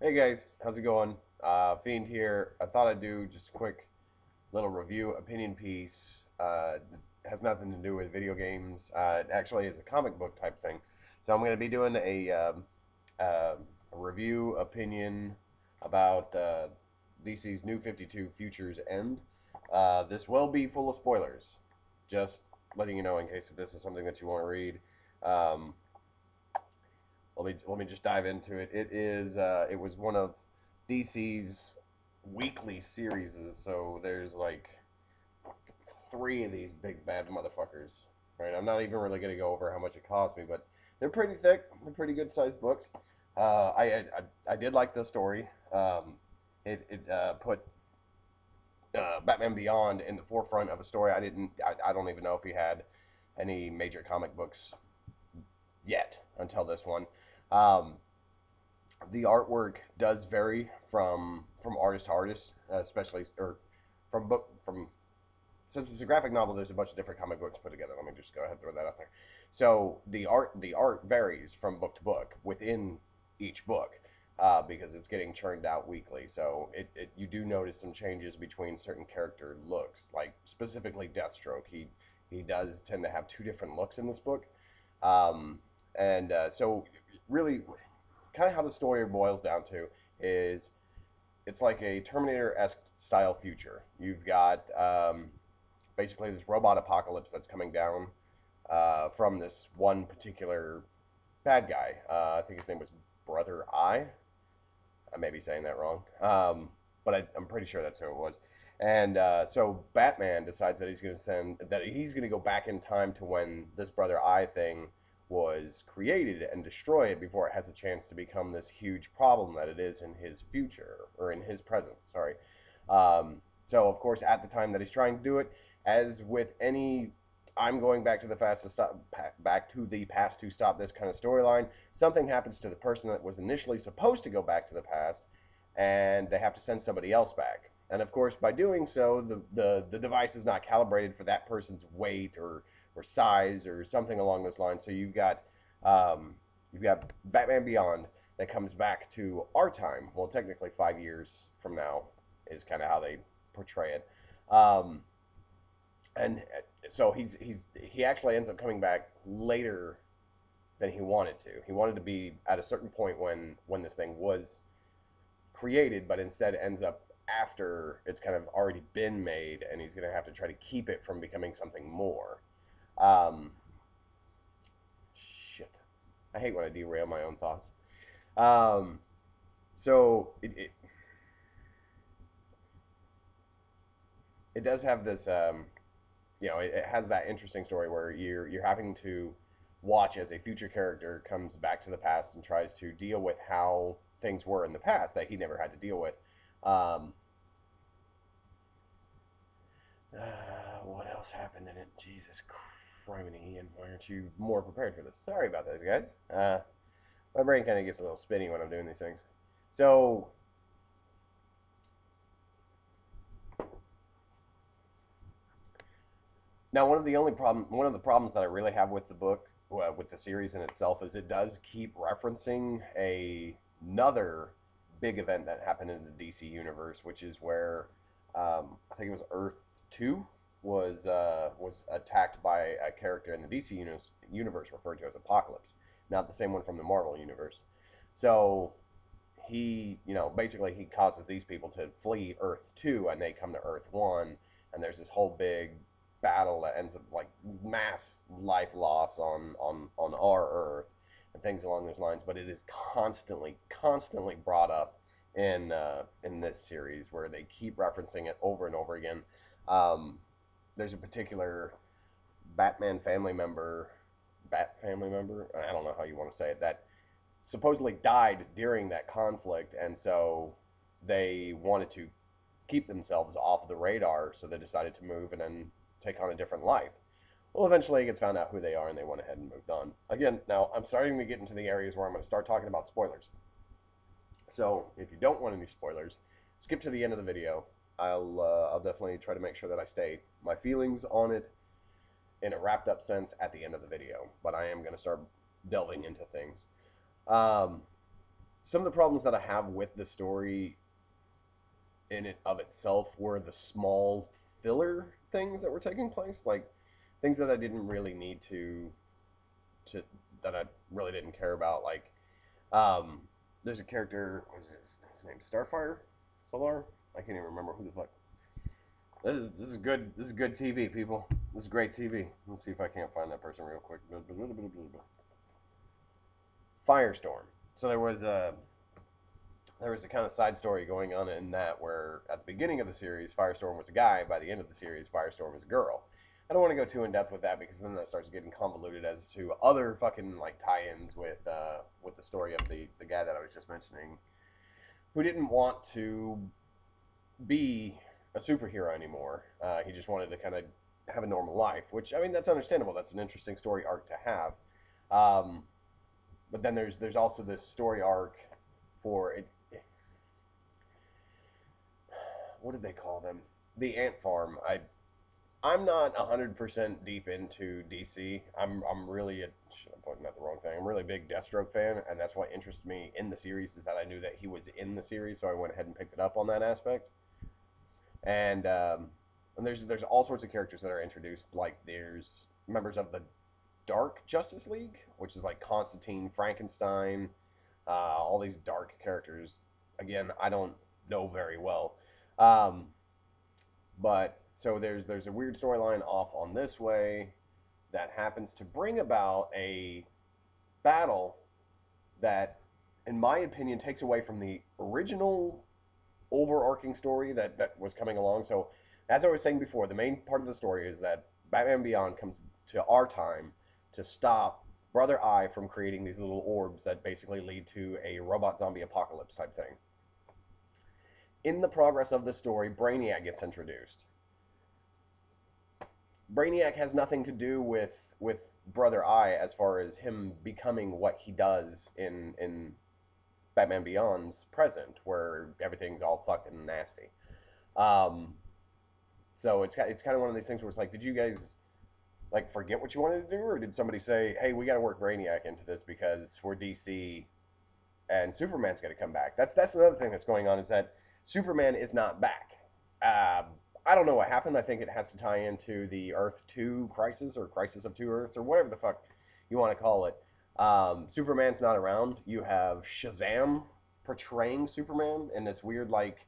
Hey guys, how's it going? Fiend here. I thought I'd do just a quick little review opinion piece. This has nothing to do with video games. It actually is a comic book type thing. So I'm going to be doing a review opinion about DC's New 52 Futures End. This will be full of spoilers. Just letting you know in case if this is something that you want to read. Um, let me just dive into it. It was one of DC's weekly series, so there's like three of these big bad motherfuckers. Right, I'm not even really gonna go over how much it cost me, but they're pretty thick. They're pretty good sized books. I did like the story. It put Batman Beyond in the forefront of a story. I don't even know if he had any major comic books yet until this one. Um, the artwork does vary from artist to artist, especially or from since it's a graphic novel. There's a bunch of different comic books put together. Let me just go ahead and throw that out there. So the art varies from book to book within each book. Because it's getting churned out weekly, so you do notice some changes between certain character looks, like specifically Deathstroke. He does tend to have two different looks in this book, and so really kind of how the story boils down to is it's like a Terminator-esque style future. You've got basically this robot apocalypse that's coming down from this one particular bad guy. I think his name was Brother Eye. I may be saying that wrong, but I'm pretty sure that's who it was. And so Batman decides that he's going to go back in time to when this Brother Eye thing was created and destroy it before it has a chance to become this huge problem that it is in his future or in his present. Sorry. So of course, at the time that he's trying to do it, as with any I'm going back to the past to stop this kind of storyline. Something happens to the person that was initially supposed to go back to the past, and they have to send somebody else back. And of course, by doing so, the device is not calibrated for that person's weight or size or something along those lines. So you've got Batman Beyond that comes back to our time. Well, technically 5 years from now is kind of how they portray it. And so he actually ends up coming back later than he wanted to. He wanted to be at a certain point when this thing was created, but instead ends up after it's kind of already been made, and he's going to have to try to keep it from becoming something more. Um, shit, I hate when I derail my own thoughts. Um, so it does have this it has that interesting story where you're having to watch as a future character comes back to the past and tries to deal with how things were in the past that he never had to deal with. Um, what else happened in it? Jesus criminy, Ian, why aren't you more prepared for this? Sorry about this, guys. My brain kind of gets a little spinny when I'm doing these things. So now, one of the problems that I really have with the book, with the series in itself, is it does keep referencing another big event that happened in the DC universe, which is where I think it was Earth 2 was attacked by a character in the universe referred to as Apocalypse, not the same one from the Marvel universe. So basically he causes these people to flee Earth 2, and they come to Earth 1, and there's this whole big battle that ends up like mass life loss on our Earth and things along those lines. But it is constantly brought up in this series where they keep referencing it over and over again. Um, there's a particular Batman family member, I don't know how you want to say it, that supposedly died during that conflict, and so they wanted to keep themselves off the radar, so they decided to move and then take on a different life. Well, eventually it gets found out who they are, and they went ahead and moved on. Again, now I'm starting to get into the areas where I'm going to start talking about spoilers. So if you don't want any spoilers, skip to the end of the video. I'll definitely try to make sure that I state my feelings on it in a wrapped up sense at the end of the video. But I am going to start delving into things. Um, some of the problems that I have with the story in it of itself were the small filler things that were taking place, like things that I didn't really need to that I really didn't care about. Like, um, there's a character. What is his name? Starfire, Solar. I can't even remember who the fuck. This is good. This is good TV, people. This is great TV. Let's see if I can't find that person real quick. Firestorm. So there was a kind of side story going on in that where at the beginning of the series, Firestorm was a guy. By the end of the series, Firestorm is a girl. I don't want to go too in depth with that because then that starts getting convoluted as to other fucking like tie-ins with the story of the guy that I was just mentioning, who didn't want to be a superhero anymore. He just wanted to kind of have a normal life, which I mean that's understandable. That's an interesting story arc to have. Um, but then there's also this story arc for it. What did they call them? The Ant Farm. I'm not 100% deep into DC. I'm really I'm pointing out the wrong thing. I'm really a big Deathstroke fan, and that's what interested me in the series is that I knew that he was in the series, so I went ahead and picked it up on that aspect. And there's all sorts of characters that are introduced. Like there's members of the Dark Justice League, which is like Constantine, Frankenstein, all these dark characters. Again, I don't know very well. Um, but so there's a weird storyline off on this way that happens to bring about a battle that, in my opinion, takes away from the original overarching story that was coming along. So, as I was saying before, the main part of the story is that Batman Beyond comes to our time to stop Brother Eye from creating these little orbs that basically lead to a robot zombie apocalypse type thing. In the progress of the story, Brainiac gets introduced. Brainiac has nothing to do with Brother Eye as far as him becoming what he does in Batman Beyond's present, where everything's all fucking nasty. Um, so it's kind of one of these things where it's like, did you guys like forget what you wanted to do, or did somebody say, hey, we got to work Brainiac into this because we're DC and Superman's going to come back? That's another thing that's going on is that Superman is not back. Uh, I don't know what happened. I think it has to tie into the Earth 2 crisis or Crisis of Two Earths or whatever the fuck you want to call it. Superman's not around. You have Shazam portraying Superman in this weird like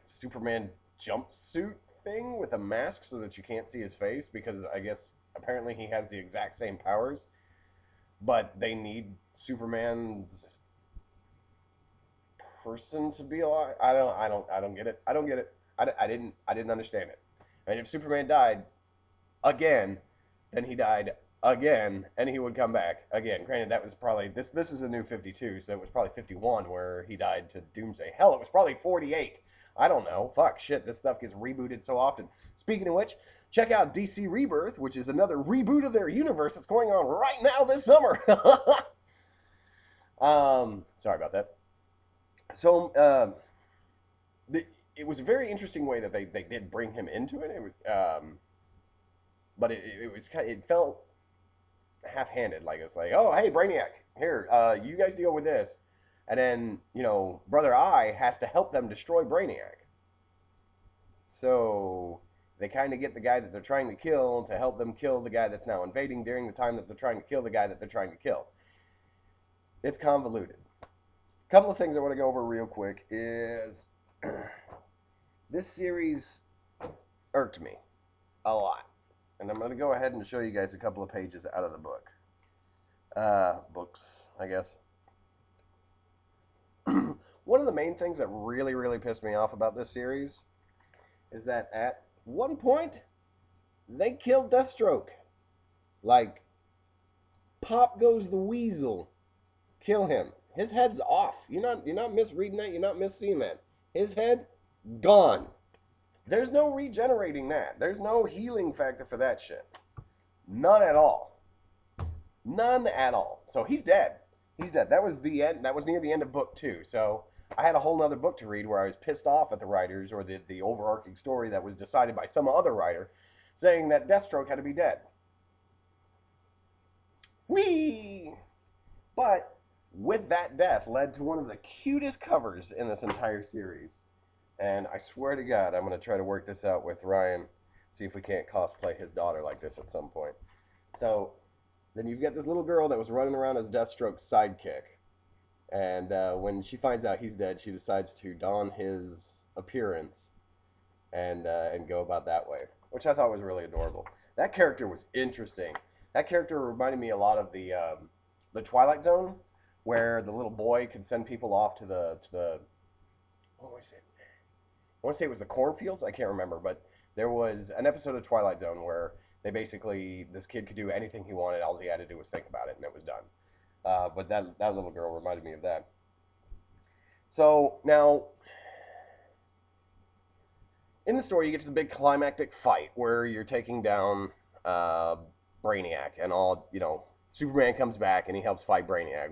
Superman jumpsuit thing with a mask so that you can't see his face because I guess apparently he has the exact same powers, but they need Superman's person to be alive. I don't get it. I don't get it. I didn't understand it. And if Superman died again, then he died again, and he would come back again. Granted, that was probably this is a new 52, so it was probably 51 where he died to Doomsday. Hell, it was probably 48. I don't know. Fuck, shit, this stuff gets rebooted so often. Speaking of which, check out DC Rebirth, which is another reboot of their universe that's going on right now this summer. Sorry about that. So, it was a very interesting way that they did bring him into it. It was, but it was it felt half-handed. Like it's like, oh, hey, Brainiac, here, you guys deal with this, and then Brother Eye has to help them destroy Brainiac. So they kind of get the guy that they're trying to kill to help them kill the guy that's now invading during the time that they're trying to kill the guy that they're trying to kill. It's convoluted. A couple of things I want to go over real quick is this series irked me a lot. And I'm going to go ahead and show you guys a couple of pages out of the book. Books, I guess. One of the main things that really, really pissed me off about this series is that at one point, they killed Deathstroke. Like, pop goes the weasel. Kill him. His head's off. You're not misreading that. You're not misseeing that. His head, gone. There's no regenerating that. There's no healing factor for that shit. None at all. None at all. So he's dead. He's dead. That was the end. That was near the end of book 2. So I had a whole nother book to read where I was pissed off at the writers or the overarching story that was decided by some other writer saying that Deathstroke had to be dead. Whee! But with that death led to one of the cutest covers in this entire series. And I swear to God, I'm going to try to work this out with Ryan, see if we can't cosplay his daughter like this at some point. So then you've got this little girl that was running around as Deathstroke's sidekick. And when she finds out he's dead, she decides to don his appearance and go about that way, which I thought was really adorable. That character was interesting. That character reminded me a lot of the Twilight Zone, where the little boy could send people off to the what was it? I want to say it was the cornfields. I can't remember, but there was an episode of Twilight Zone where they basically this kid could do anything he wanted. All he had to do was think about it, and it was done. But that little girl reminded me of that. So now, in the story, you get to the big climactic fight where you're taking down Brainiac, and all Superman comes back and he helps fight Brainiac.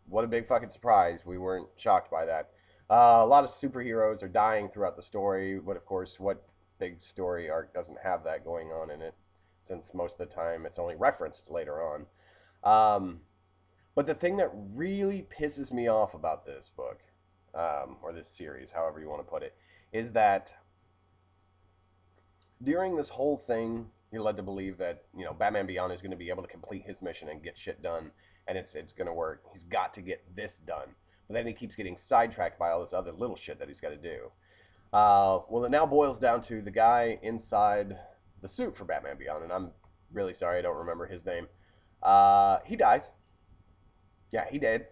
What a big fucking surprise! We weren't shocked by that. A lot of superheroes are dying throughout the story, but of course, what big story arc doesn't have that going on in it? Since most of the time it's only referenced later on. But the thing that really pisses me off about this book, or this series, however you want to put it, is that during this whole thing, you're led to believe that Batman Beyond is going to be able to complete his mission and get shit done, and it's going to work. He's got to get this done, but then he keeps getting sidetracked by all this other little shit that he's got to do. Well, it now boils down to the guy inside the suit for Batman Beyond, and I'm really sorry I don't remember his name. He dies. Yeah, he did.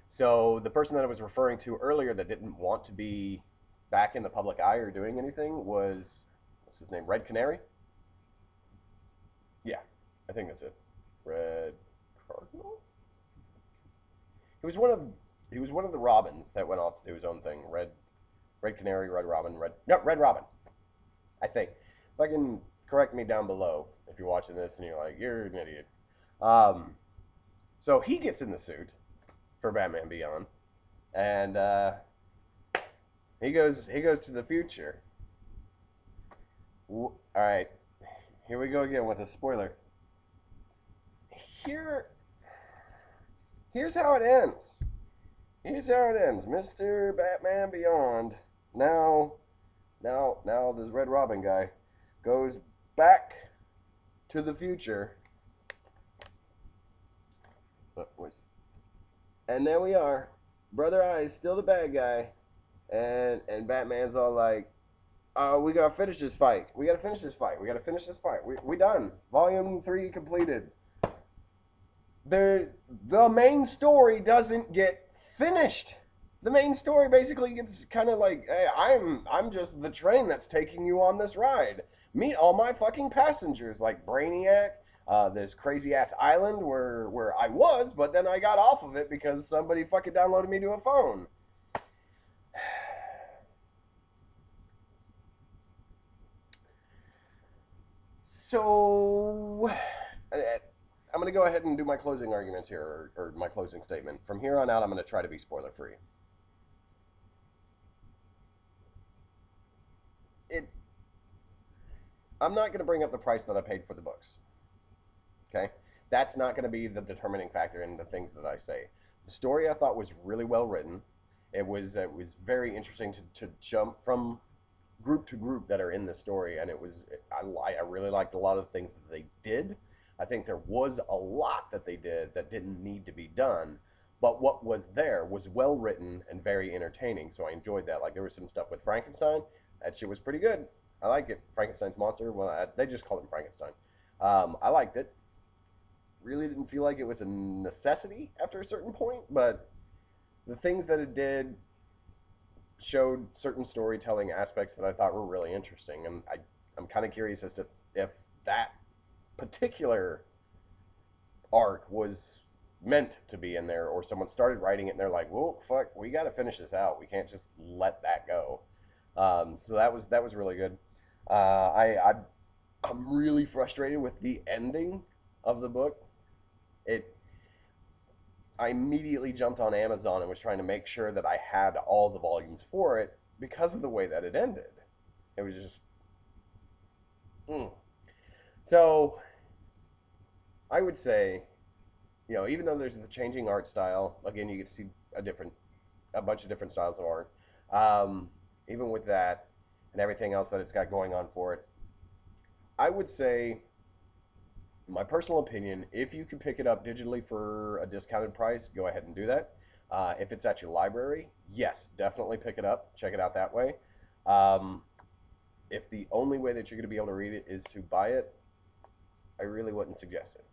So the person that I was referring to earlier that didn't want to be back in the public eye or doing anything was, what's his name? Red Canary? Yeah, I think that's it. Red Cardinal? He was one of the Robins that went off to do his own thing. Red Canary, Red Robin, Red Robin. I think. Fucking correct me down below if you're watching this and you're like, you're an idiot. So he gets in the suit for Batman Beyond, and he goes to the future. All right, here we go again with a spoiler. Here's how it ends. Here's how it ends. Mr. Batman Beyond, now this Red Robin guy goes back to the future. And there we are. Brother Eye is still the bad guy. And Batman's all like, we gotta finish this fight. We gotta finish this fight. We done. Volume 3 completed. The main story doesn't get finished. The main story basically gets kind of like, hey, I'm just the train that's taking you on this ride. Meet all my fucking passengers, like Brainiac, this crazy ass island where I was, but then I got off of it because somebody fucking downloaded me to a phone. So I'm going to go ahead and do my closing arguments here, or my closing statement. From here on out, I'm going to try to be spoiler free. I'm not going to bring up the price that I paid for the books. Okay? That's not going to be the determining factor in the things that I say. The story I thought was really well written. It was very interesting to jump from group to group that are in the story, and I really liked a lot of the things that they did. I think there was a lot that they did that didn't need to be done, but what was there was well written and very entertaining, so I enjoyed that. Like, there was some stuff with Frankenstein. That shit was pretty good. I like it. Frankenstein's monster. Well, they just called him Frankenstein. I liked it. Really didn't feel like it was a necessity after a certain point, but the things that it did showed certain storytelling aspects that I thought were really interesting, and I'm kind of curious as to if that particular arc was meant to be in there, or someone started writing it and they're like, well, fuck, we got to finish this out. We can't just let that go. So that was really good. I'm really frustrated with the ending of the book. I immediately jumped on Amazon and was trying to make sure that I had all the volumes for it because of the way that it ended. It was just... So, I would say you know, even though there's the changing art style, again, you get to see a bunch of different styles of art. Even with that and everything else that it's got going on for it, I would say, my personal opinion, if you can pick it up digitally for a discounted price, go ahead and do that. If it's at your library, yes, definitely pick it up. Check it out that way. Um, if the only way that you're going to be able to read it is to buy it, I really wouldn't suggest it.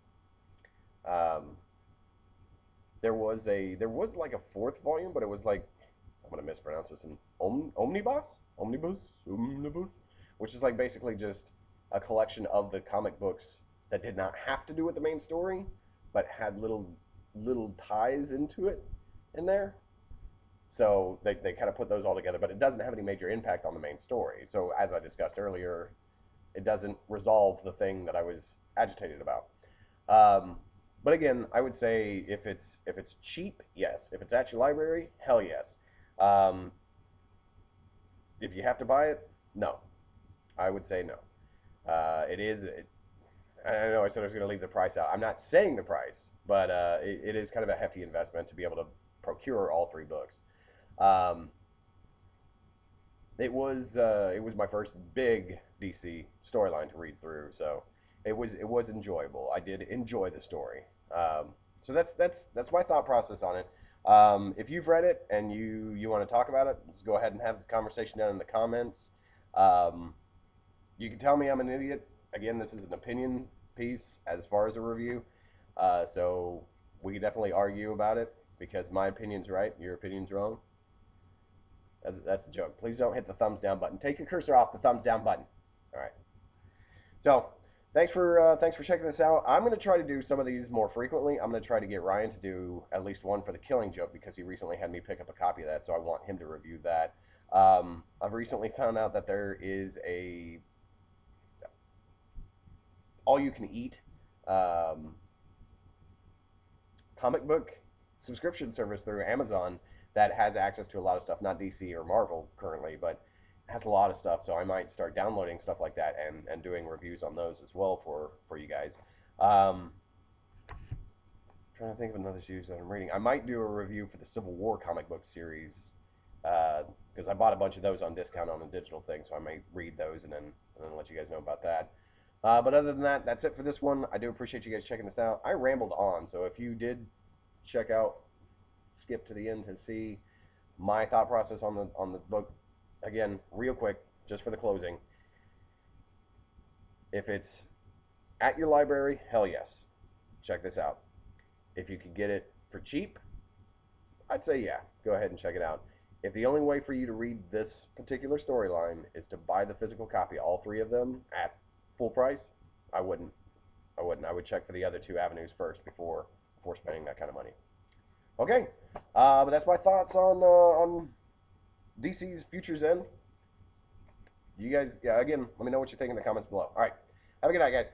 There was like a fourth volume, but it was like, I'm gonna mispronounce this, an omnibus, which is like basically just a collection of the comic books that did not have to do with the main story, but had little ties into it in there. So they kind of put those all together, but it doesn't have any major impact on the main story. So as I discussed earlier, it doesn't resolve the thing that I was agitated about. Um, but again, I would say if it's cheap, yes. If it's at your library, hell yes. Um, if you have to buy it, no. I would say no. It is. I know I said I was going to leave the price out. I'm not saying the price, but it is kind of a hefty investment to be able to procure all three books. Um, it was my first big DC storyline to read through, so it was enjoyable. I did enjoy the story. So that's my thought process on it. If you've read it and you want to talk about it, let's go ahead and have the conversation down in the comments. Um, you can tell me I'm an idiot. Again, this is an opinion piece as far as a review, so we can definitely argue about it because my opinion's right, your opinion's wrong. That's a joke. Please don't hit the thumbs down button. Take your cursor off the thumbs down button. All right. So thanks for checking this out. I'm gonna try to do some of these more frequently. I'm gonna try to get Ryan to do at least one for the Killing Joke because he recently had me pick up a copy of that, so I want him to review that. I've recently found out that there is a all you can eat um, comic book subscription service through Amazon that has access to a lot of stuff, not DC or Marvel currently, but has a lot of stuff. So I might start downloading stuff like that and doing reviews on those as well for you guys. Um, Trying to think of another series that I'm reading. I might do a review for the Civil War comic book series because I bought a bunch of those on discount on a digital thing, so I might read those and then let you guys know about that. But other than that, that's it for this one. I do appreciate you guys checking this out. I rambled on, so if you did check out, skip to the end to see my thought process on the book, again, real quick, just for the closing. If it's at your library, hell yes, check this out. If you could get it for cheap, I'd say yeah, go ahead and check it out. If the only way for you to read this particular storyline is to buy the physical copy, all three of them at full price, I wouldn't. I would check for the other two avenues first before spending that kind of money. Okay, but that's my thoughts on DC's Future's End. You guys, yeah, again, let me know what you think in the comments below. All right, have a good night, guys.